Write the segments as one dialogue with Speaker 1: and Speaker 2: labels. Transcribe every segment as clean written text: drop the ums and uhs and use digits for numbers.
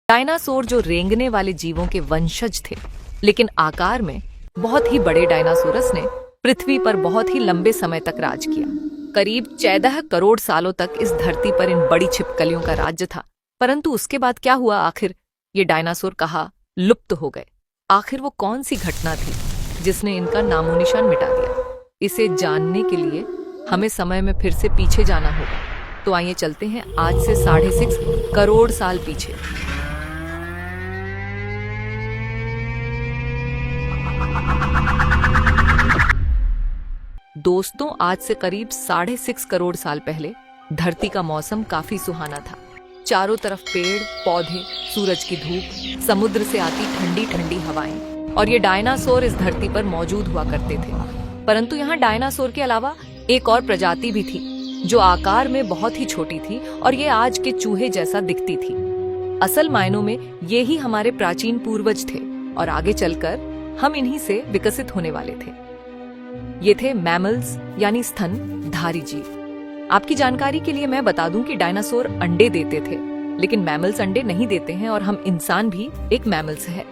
Speaker 1: Dinosaur जो रेंगने वाले जीवों के वंशज थे, लेकिन आकार में बहुत ही बड़े डायनासोरस ने पृथ्वी पर बहुत ही लंबे समय तक राज किया। करीब 14 करोड़ सालों तक इस धरती पर इन बड़ी छिपकलियों का राज्य था। परंतु उसके बाद क्या हुआ? आखिर ये डायनासोर कहाँ लुप्त हो गए? आखिर वो कौन सी घटना थी जिसने इनका नामोनिशान मिटा दिया? इसे जानने के लिए हमें समय में फिर से पीछे जाना होगा। तो आइए चलते हैं आज से 6.5 करोड़ साल पीछे। दोस्तों, आज से करीब 6.5 करोड़ साल पहले धरती का मौसम काफी सुहाना था। चारों तरफ पेड़ पौधे, सूरज की धूप, समुद्र से आती ठंडी ठंडी हवाएं और ये डायनासोर इस धरती पर मौजूद हुआ करते थे। परंतु यहाँ डायनासोर के अलावा एक और प्रजाति भी थी जो आकार में बहुत ही छोटी थी और ये आज के चूहे जैसा दिखती थी। असल मायनों में ये ही हमारे प्राचीन पूर्वज थे और आगे चलकर हम इन्हीं से विकसित होने वाले थे। ये थे मैमल्स यानी स्तनधारी जीव। आपकी जानकारी के लिए मैं बता दूं कि डायनासोर अंडे देते थे, लेकिन मैमल्स अंडे नहीं देते हैं और हम इंसान भी एक मैमल्स है।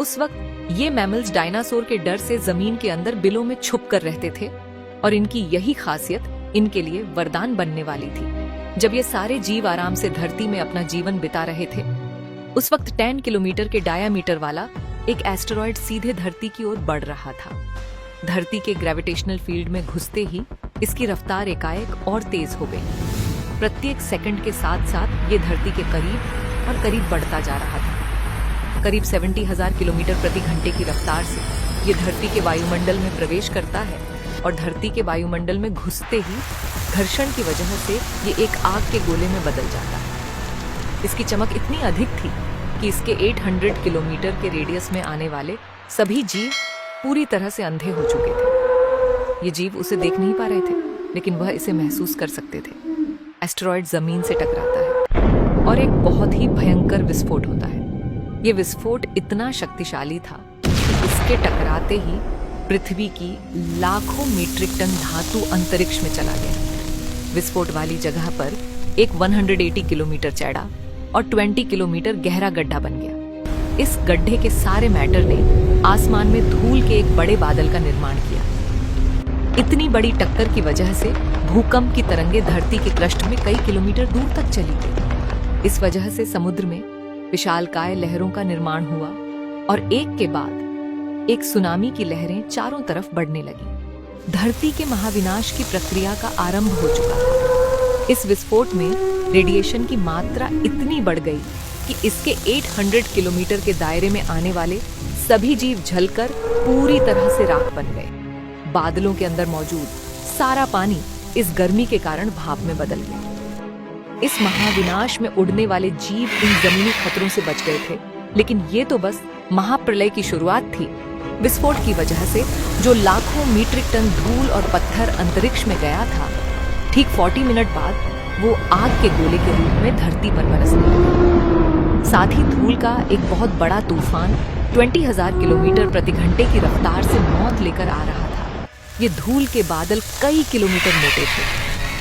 Speaker 1: उस वक्त ये मैमल्स डायनासोर के डर से जमीन के अंदर बिलों में छुप कर रहते थे और इनकी यही खासियत इनके लिए वरदान बनने वाली थी। जब ये सारे जीव आराम से धरती में अपना जीवन बिता रहे थे, उस वक्त 10 किलोमीटर के डायामीटर वाला एक एस्टेरॉयड सीधे धरती की ओर बढ़ रहा था। धरती के ग्रेविटेशनल फील्ड में घुसते ही इसकी रफ्तार एकाएक और तेज हो गई। प्रत्येक सेकंड के साथ साथ ये धरती के करीब और करीब बढ़ता जा रहा था। करीब 70,000 किलोमीटर प्रति घंटे की रफ्तार से ये धरती के वायुमंडल में प्रवेश करता है और धरती के वायुमंडल में घुसते ही घर्षण की वजह से ये एक आग के गोले में बदल जाता है। इसकी चमक इतनी अधिक थी कि इसके 800 किलोमीटर के रेडियस में आने वाले सभी जीव पूरी तरह से अंधे हो चुके थे। ये जीव उसे देख नहीं पा रहे थे, लेकिन वह इसे महसूस कर सकते थे। एस्टेरॉयड जमीन से टकराता है और एक बहुत ही भयंकर विस्फोट होता है। ये विस्फोट इतना शक्तिशाली था कि इसके टकराते ही पृथ्वी की लाखों मीट्रिक टन धातु अंतरिक्ष में चला गया। विस्फोट वाली जगह पर एक 180 किलोमीटर चौड़ा और 20 किलोमीटर गहरा गड्ढा बन गया। इस गड्ढे के सारे मैटर ने आसमान में धूल के एक बड़े बादल का निर्माण किया। इतनी बड़ी टक्कर की वजह से भूकंप की तरंगें धरती के क्रस्ट में कई किलोमीटर दूर तक चली गई। इस वजह से समुद्र में विशालकाय लहरों का निर्माण हुआ और एक के बाद एक सुनामी की लहरें चारों तरफ बढ़ने लगी। धरती के महाविनाश की प्रक्रिया का आरंभ हो चुका था। इस विस्फोट में रेडिएशन की मात्रा इतनी बढ़ गई कि इसके 800 किलोमीटर के दायरे में आने वाले सभी जीव जलकर पूरी तरह से राख बन गए। बादलों के अंदर मौजूद सारा पानी इस गर्मी के कारण भाप में बदल गया। इस महाविनाश में उड़ने वाले जीव इन जमीनी खतरों से बच गए थे, लेकिन ये तो बस महाप्रलय की शुरुआत थी। विस्फोट की वजह से जो लाखों मीट्रिक टन धूल और पत्थर अंतरिक्ष में गया था, ठीक 40 मिनट बाद वो आग के गोले के रूप में धरती पर बरसने लगा। साथ ही धूल का एक बहुत बड़ा तूफान 20,000 किलोमीटर प्रति घंटे की रफ्तार से मौत लेकर आ रहा था। ये धूल के बादल कई किलोमीटर मोटे थे,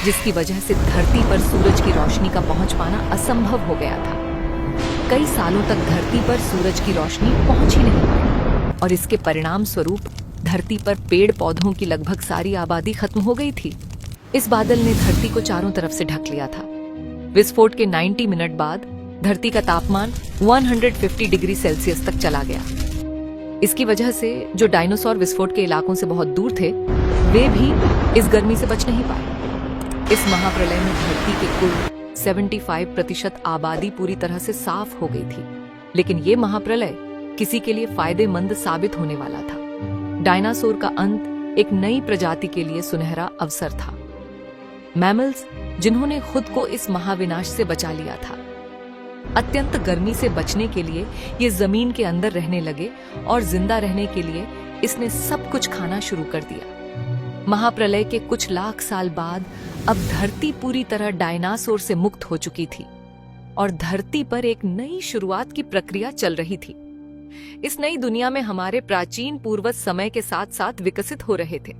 Speaker 1: जिसकी वजह से धरती पर सूरज की रोशनी का पहुंच पाना असंभव हो गया था। कई सालों तक धरती पर सूरज की रोशनी पहुंच ही नहीं पाई और इसके परिणाम स्वरूप धरती पर पेड़ पौधों की लगभग सारी आबादी खत्म हो गई थी। इस बादल ने धरती को चारों तरफ से ढक लिया था। विस्फोट के 90 मिनट बाद धरती का तापमान 150 डिग्री सेल्सियस तक चला गया। इसकी वजह से जो डायनासोर विस्फोट के इलाकों से बहुत दूर थे, वे भी इस गर्मी से बच नहीं पाए। इस महाप्रलय में धरती के कुल 75% आबादी पूरी तरह से साफ हो गई थी, लेकिन ये महाप्रलय किसी के लिए फायदेमंद साबित होने वाला था। डायनासोर का अंत एक नई प्रजाति के लिए सुनहरा अवसर था। मैमल्स जिन्होंने खुद को इस महाविनाश से बचा लिया था। अत्यंत गर्मी से बचने के लिए ये जमीन के अंदर रहने लगे और जिंदा रहने के लिए इसने सब कुछ खाना शुरू कर दिया। महाप्रलय के कुछ लाख साल बाद अब धरती पूरी तरह डायनासोर से मुक्त हो चुकी थी और धरती पर एक नई शुरुआत की प्रक्रिया चल रही थी। इस नई दुनिया में हमारे प्राचीन पूर्वज समय के साथ साथ विकसित हो रहे थे।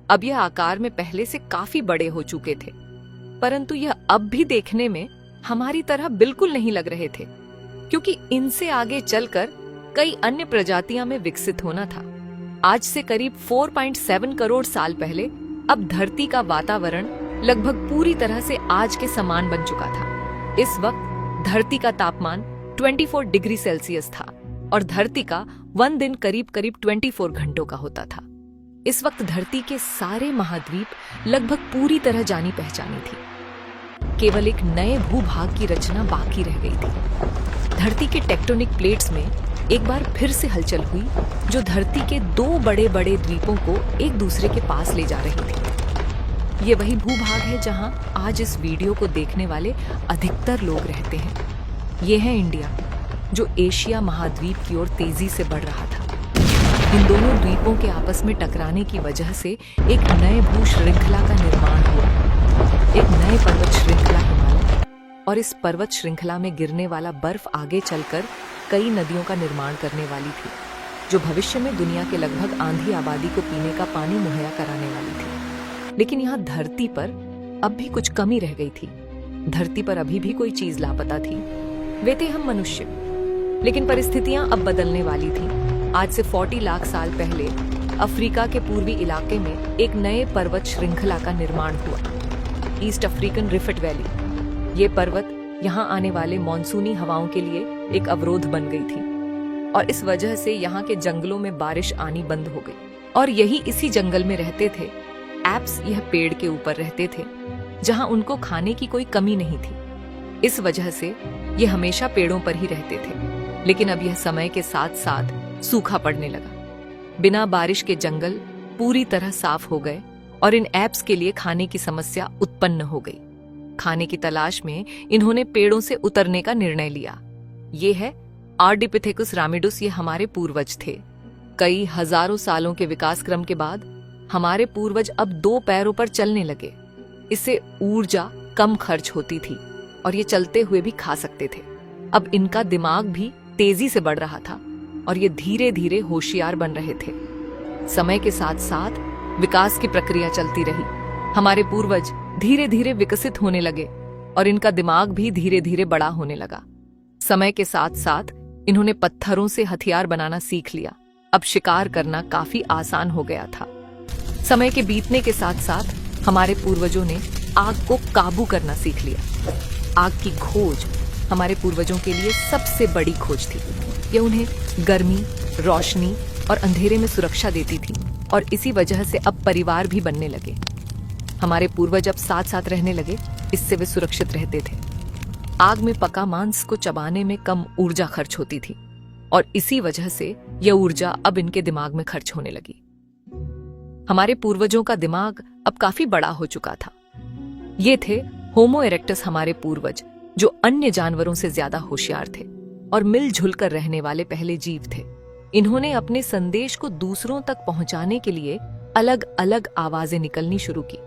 Speaker 1: अब यह आकार में पहले से काफी बड़े हो चुके थे, परंतु यह अब भी देखने में हमारी तरह बिल्कुल नहीं लग रहे थे। क्योंकि इनसे आगे चलकर कई अन्य प्रजातियां में विकसित होना था। आज से करीब 4.7 करोड़ साल पहले अब धरती का वातावरण लगभग पूरी तरह से आज के समान बन चुका था। इस वक्त धरती का तापमान 24 डिग्री सेल्सियस था और धरती का 1 दिन करीब करीब 24 घंटों का होता था। इस वक्त धरती के सारे महाद्वीप लगभग पूरी तरह जानी पहचानी थी। केवल एक नए भूभाग की रचना बाकी रह गई थी। धरती के टेक्टोनिक प्लेट्स में एक बार फिर से हलचल हुई, जो धरती के 2 बड़े बड़े द्वीपों को एक दूसरे के पास ले जा रही थी। ये वही भूभाग है जहां आज इस वीडियो को देखने वाले अधिकतर लोग रहते हैं। ये है इंडिया, जो एशिया महाद्वीप की ओर तेजी से बढ़ रहा था। इन दोनों द्वीपों के आपस में टकराने की वजह से एक नए भू श्रृंखला का निर्माण हुआ। एक नए पर्वत श्रृंखला हिमालय, और इस पर्वत श्रृंखला में गिरने वाला बर्फ आगे चलकर कई नदियों का निर्माण करने वाली थी, जो भविष्य में दुनिया के लगभग आधी आबादी को पीने का पानी मुहैया कराने वाली थी। लेकिन यहाँ धरती पर अब भी कुछ कमी रह गई थी। धरती पर अभी भी कोई चीज लापता थी। वे थे हम मनुष्य। लेकिन परिस्थितियां अब बदलने वाली थी। आज से 40 लाख साल पहले अफ्रीका के पूर्वी इलाके में एक नए पर्वत श्रृंखला का निर्माण हुआ, ईस्ट अफ्रीकन रिफ्ट वैली। ये पर्वत यहाँ आने वाले मॉनसूनी हवाओं के लिए एक अवरोध बन गई थी और इस वजह से यहाँ के जंगलों में बारिश आनी बंद हो गई। और यही इसी जंगल में रहते थे एप्स। यह पेड़ के ऊपर रहते थे जहाँ उनको खाने की कोई कमी नहीं थी। इस वजह से ये हमेशा पेड़ों पर ही रहते थे। लेकिन अब यह समय के साथ साथ सूखा पड़ने लगा। बिना बारिश के जंगल पूरी तरह साफ हो गए और इन एप्स के लिए खाने की समस्या उत्पन्न हो गई। खाने की तलाश में इन्होंने पेड़ों से उतरने का निर्णय लिया। ये है आर्डिपिथेकुस रामिडुस। ये हमारे पूर्वज थे। कई हजारों सालों के विकास क्रम के बाद हमारे पूर्वज अब 2 पैरों पर चलने लगे। इससे ऊर्जा कम खर्च होती थी और ये चलते हुए भी खा सकते थे। अब इनका दिमाग भी तेजी से बढ़ रहा था और ये धीरे धीरे होशियार बन रहे थे। समय के साथ साथ विकास की प्रक्रिया चलती रही। हमारे पूर्वज धीरे धीरे विकसित होने लगे और इनका दिमाग भी धीरे धीरे बड़ा होने लगा। समय के साथ साथ इन्होंने पत्थरों से हथियार बनाना सीख लिया। अब शिकार करना काफी आसान हो गया था। समय के बीतने के साथ साथ हमारे पूर्वजों ने आग को काबू करना सीख लिया। आग की खोज हमारे पूर्वजों के लिए सबसे बड़ी खोज थी। यह उन्हें गर्मी, रोशनी और अंधेरे में सुरक्षा देती थी और इसी वजह से अब परिवार भी बनने लगे। हमारे पूर्वज अब साथ साथ रहने लगे, इससे वे सुरक्षित रहते थे। आग में पका मांस को चबाने में कम ऊर्जा खर्च होती थी और इसी वजह से यह ऊर्जा अब इनके दिमाग में खर्च होने लगी। हमारे पूर्वजों का दिमाग अब काफी बड़ा हो चुका था। ये थे होमो इरेक्टस, हमारे पूर्वज, जो अन्य जानवरों से ज्यादा होशियार थे और मिलजुल कर रहने वाले पहले जीव थे। इन्होंने अपने संदेश को दूसरों तक पहुंचाने के लिए अलग अलग आवाजें निकलनी शुरू की।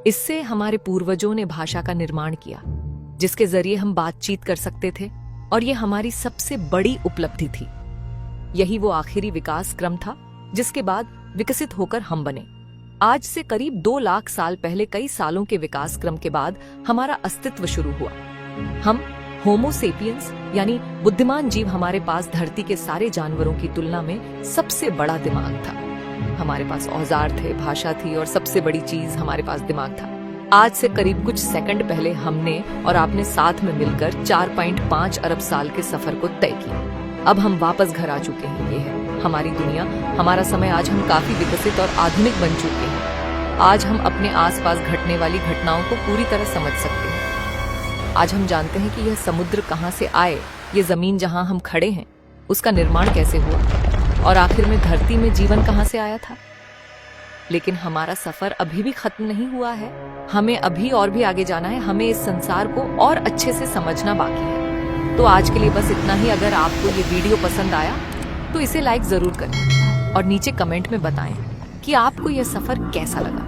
Speaker 1: इससे हमारे पूर्वजों ने भाषा का निर्माण किया, जिसके जरिए हम बातचीत कर सकते थे और यह हमारी सबसे बड़ी उपलब्धि थी। यही वो आखिरी विकास क्रम था जिसके बाद विकसित होकर हम बने। आज से करीब 2 लाख साल पहले कई सालों के विकास क्रम के बाद हमारा अस्तित्व शुरू हुआ। हम होमो सेपियंस यानी बुद्धिमान जीव। हमारे पास धरती के सारे जानवरों की तुलना में सबसे बड़ा दिमाग था। हमारे पास औजार थे, भाषा थी और सबसे बड़ी चीज हमारे पास दिमाग था। आज से करीब कुछ सेकंड पहले हमने और आपने साथ में मिलकर 4.5 अरब साल के सफर को तय किया। अब हम वापस घर आ चुके हैं। ये है हमारी दुनिया, हमारा समय। आज हम काफी विकसित और आधुनिक बन चुके हैं। आज हम अपने आसपास घटने वाली घटनाओं को पूरी तरह समझ सकते हैं। आज हम जानते हैं कि यह समुद्र कहाँ से आए, ये जमीन जहाँ हम खड़े हैं उसका निर्माण कैसे हुआ और आखिर में धरती में जीवन कहाँ से आया था। लेकिन हमारा सफर अभी भी खत्म नहीं हुआ है। हमें अभी और भी आगे जाना है। हमें इस संसार को और अच्छे से समझना बाकी है। तो आज के लिए बस इतना ही। अगर आपको ये वीडियो पसंद आया तो इसे लाइक जरूर करें और नीचे कमेंट में बताएं कि आपको यह सफर कैसा लगा।